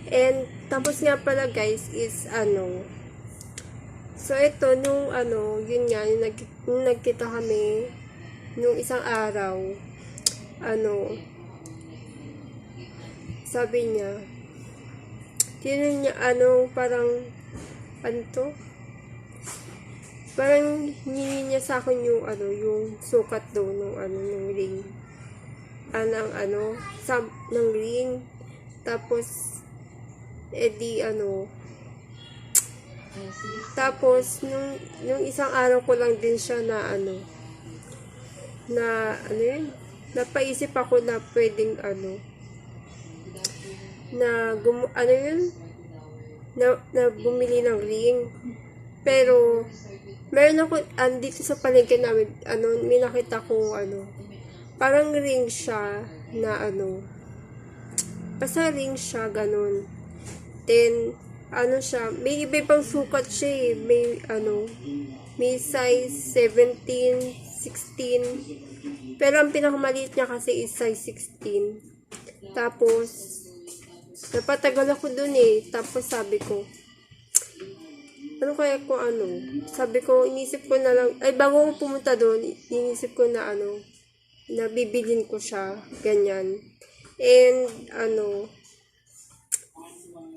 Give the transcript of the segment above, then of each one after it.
And, tapos nga pala guys, is so ito, yun nga, nung nagkita kami, nung isang araw, sabi niya, tinanong niya, parang, parang hiningi niya sa akin yung, yung sukat daw ng ring. Ng ring. Tapos, tapos, nung isang araw ko lang din siya napaisip ako na pwedeng, na bumili ng ring. Pero, meron ako, dito sa palengke namin, may nakita ko, parang ring siya, na basta ring siya, ganun. Then, siya, may iba pang sukat siya eh. May size 17, 16. Pero ang pinakamaliit niya kasi is size 16. Tapos, napatagal ako dun eh. Tapos sabi ko, sabi ko, inisip ko na lang, bago ko pumunta doon, inisip ko na na bibilin ko siya, ganyan. And,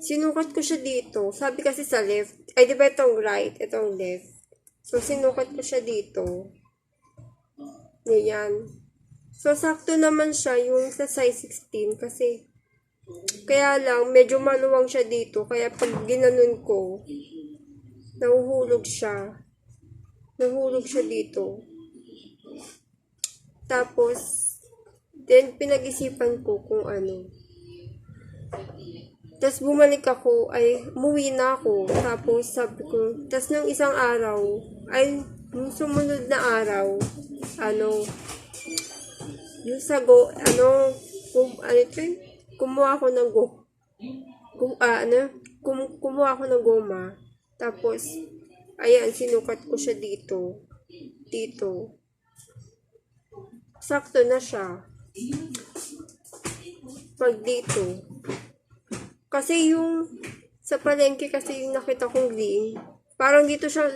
sinukat ko siya dito. Sabi kasi sa left, di ba itong right, itong left. So, sinukat ko siya dito. Ganyan. So, sakto naman siya yung sa size 16 kasi, kaya lang, medyo maluwang siya dito. Kaya pag ginanon ko, nahuhulog siya. Nahuhulog siya dito. Tapos, then, pinag-isipan ko kung Tapos, bumalik ako, umuwi na ako. Tapos, sabi ko, tapos nung isang araw, nung sumunod na araw, yung sa kumuha ako ng kumuha ako ng goma. Tapos, ayan, sinukat ko siya dito. Dito. Sakto na siya. Pag dito. Kasi yung, sa palengke kasi yung nakita kong ring, parang dito siya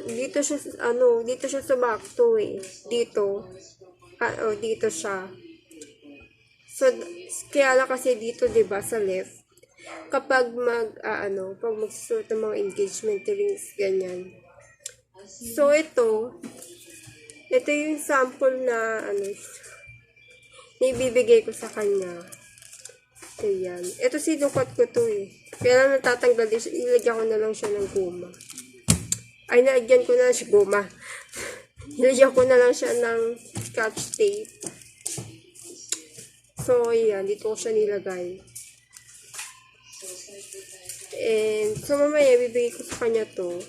sumakto eh. Dito. Dito siya. So, kaya lang kasi dito, 'di ba, sa left. Kapag pag magsusuot ng mga engagement rings, ganyan. So, ito yung sample na, ibibigay ko sa kanya. Ayan. Ito sinukat ko to eh. Kaya lang natatanggal din siya. Nilagyan ko na lang siya ng goma. Nilagyan ko na lang siya goma. Nilagyan ko na lang siya ng scotch tape. So, ayan. Dito ko siya nilagay. And, so mamaya, bibigay ko sa kanya to.